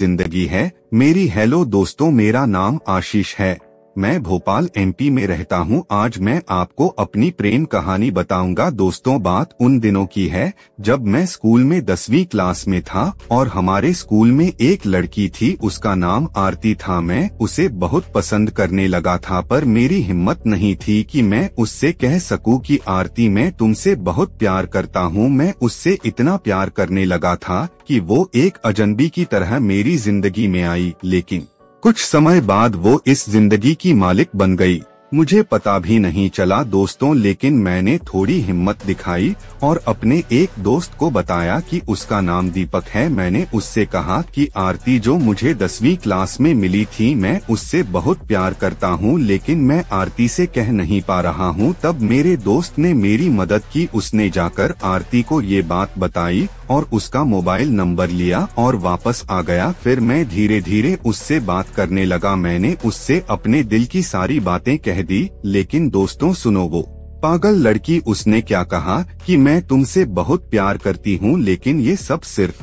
जिंदगी है मेरी। हेलो दोस्तों, मेरा नाम आशीष है। मैं भोपाल एमपी में रहता हूँ। आज मैं आपको अपनी प्रेम कहानी बताऊंगा। दोस्तों, बात उन दिनों की है जब मैं स्कूल में 10वीं क्लास में था और हमारे स्कूल में एक लड़की थी, उसका नाम आरती था। मैं उसे बहुत पसंद करने लगा था, पर मेरी हिम्मत नहीं थी कि मैं उससे कह सकूं कि आरती, मैं तुमसे बहुत प्यार करता हूँ। मैं उससे इतना प्यार करने लगा था कि वो एक अजनबी की तरह मेरी जिंदगी में आई। लेकिन कुछ समय बाद वो इस जिंदगी की मालिक बन गई। मुझे पता भी नहीं चला दोस्तों, लेकिन मैंने थोड़ी हिम्मत दिखाई और अपने एक दोस्त को बताया कि उसका नाम दीपक है। मैंने उससे कहा कि आरती जो मुझे 10वीं क्लास में मिली थी, मैं उससे बहुत प्यार करता हूँ, लेकिन मैं आरती से कह नहीं पा रहा हूँ। तब मेरे दोस्त ने मेरी मदद की। उसने जाकर आरती को ये बात बताई और उसका मोबाइल नंबर लिया और वापस आ गया। फिर मैं धीरे धीरे उससे बात करने लगा। मैंने उससे अपने दिल की सारी बातें कह दी। लेकिन दोस्तों सुनो, वो पागल लड़की, उसने क्या कहा कि मैं तुमसे बहुत प्यार करती हूँ, लेकिन ये सब सिर्फ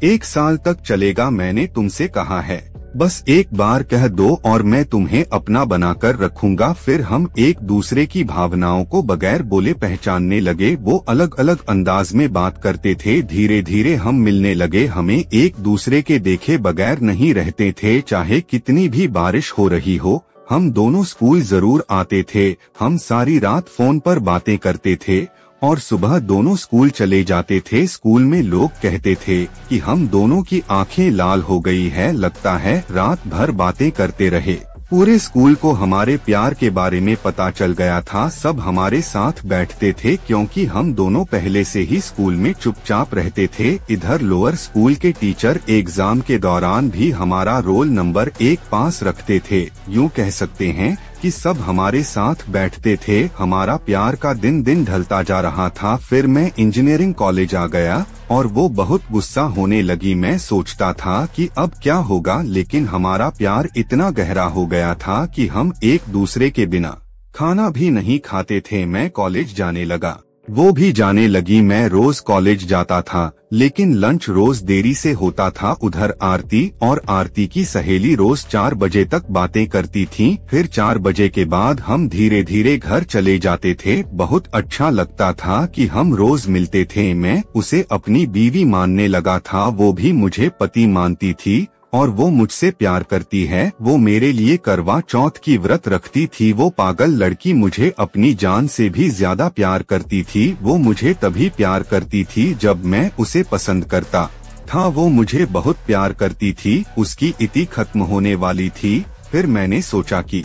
1 साल तक चलेगा। मैंने तुमसे कहा है बस एक बार कह दो और मैं तुम्हें अपना बनाकर रखूंगा। फिर हम एक दूसरे की भावनाओं को बगैर बोले पहचानने लगे। वो अलग अलग अंदाज में बात करते थे। धीरे धीरे हम मिलने लगे। हमें एक दूसरे के देखे बगैर नहीं रहते थे। चाहे कितनी भी बारिश हो रही हो, हम दोनों स्कूल जरूर आते थे। हम सारी रात फोन पर बातें करते थे और सुबह दोनों स्कूल चले जाते थे। स्कूल में लोग कहते थे कि हम दोनों की आंखें लाल हो गई है, लगता है रात भर बातें करते रहे। पूरे स्कूल को हमारे प्यार के बारे में पता चल गया था। सब हमारे साथ बैठते थे क्योंकि हम दोनों पहले से ही स्कूल में चुपचाप रहते थे। इधर लोअर स्कूल के टीचर एग्जाम के दौरान भी हमारा रोल नंबर 1 पास रखते थे। यूँ कह सकते हैं कि सब हमारे साथ बैठते थे। हमारा प्यार का दिन दिन ढलता जा रहा था। फिर मैं इंजीनियरिंग कॉलेज आ गया और वो बहुत गुस्सा होने लगी। मैं सोचता था कि अब क्या होगा, लेकिन हमारा प्यार इतना गहरा हो गया था कि हम एक दूसरे के बिना खाना भी नहीं खाते थे। मैं कॉलेज जाने लगा, वो भी जाने लगी। मैं रोज कॉलेज जाता था, लेकिन लंच रोज देरी से होता था। उधर आरती और आरती की सहेली रोज 4 बजे तक बातें करती थीं। फिर 4 बजे के बाद हम धीरे धीरे घर चले जाते थे। बहुत अच्छा लगता था कि हम रोज मिलते थे। मैं उसे अपनी बीवी मानने लगा था, वो भी मुझे पति मानती थी और वो मुझसे प्यार करती है। वो मेरे लिए करवा चौथ की व्रत रखती थी। वो पागल लड़की मुझे अपनी जान से भी ज्यादा प्यार करती थी। वो मुझे तभी प्यार करती थी जब मैं उसे पसंद करता था। वो मुझे बहुत प्यार करती थी। उसकी इति खत्म होने वाली थी। फिर मैंने सोचा कि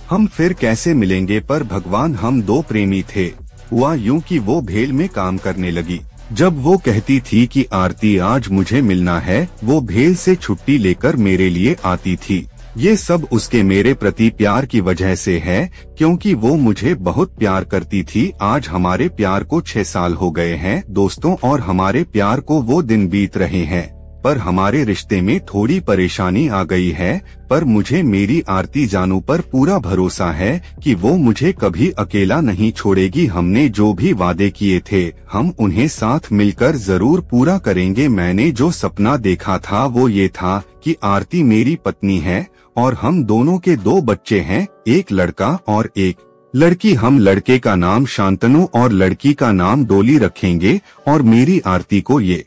हम फिर कैसे मिलेंगे, पर भगवान, हम 2 प्रेमी थे। हुआ यूं कि वो भेल में काम करने लगी। जब वो कहती थी कि आरती आज मुझे मिलना है, वो भेल से छुट्टी लेकर मेरे लिए आती थी। ये सब उसके मेरे प्रति प्यार की वजह से है, क्योंकि वो मुझे बहुत प्यार करती थी। आज हमारे प्यार को 6 साल हो गए हैं दोस्तों, और हमारे प्यार को वो दिन बीत रहे हैं, पर हमारे रिश्ते में थोड़ी परेशानी आ गई है। पर मुझे मेरी आरती जानू पर पूरा भरोसा है कि वो मुझे कभी अकेला नहीं छोड़ेगी। हमने जो भी वादे किए थे, हम उन्हें साथ मिलकर जरूर पूरा करेंगे। मैंने जो सपना देखा था वो ये था कि आरती मेरी पत्नी है और हम दोनों के 2 बच्चे हैं, एक लड़का और एक लड़की। हम लड़के का नाम शांतनु और लड़की का नाम डोली रखेंगे और मेरी आरती को ये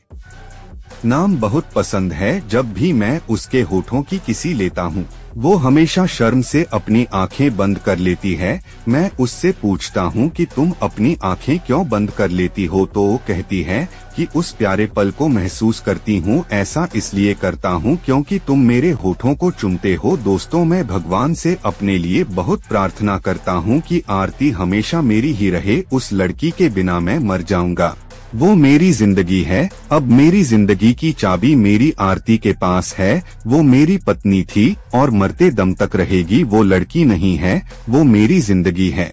नाम बहुत पसंद है। जब भी मैं उसके होठों की किसी लेता हूँ, वो हमेशा शर्म से अपनी आंखें बंद कर लेती है। मैं उससे पूछता हूँ कि तुम अपनी आंखें क्यों बंद कर लेती हो, तो वो कहती है कि उस प्यारे पल को महसूस करती हूँ। ऐसा इसलिए करता हूँ क्योंकि तुम मेरे होठों को चूमते हो। दोस्तों, मैं भगवान से अपने लिए बहुत प्रार्थना करता हूँ कि आरती हमेशा मेरी ही रहे। उस लड़की के बिना मैं मर जाऊंगा। वो मेरी जिंदगी है। अब मेरी जिंदगी की चाबी मेरी आरती के पास है। वो मेरी पत्नी थी और मरते दम तक रहेगी। वो लड़की नहीं है, वो मेरी जिंदगी है।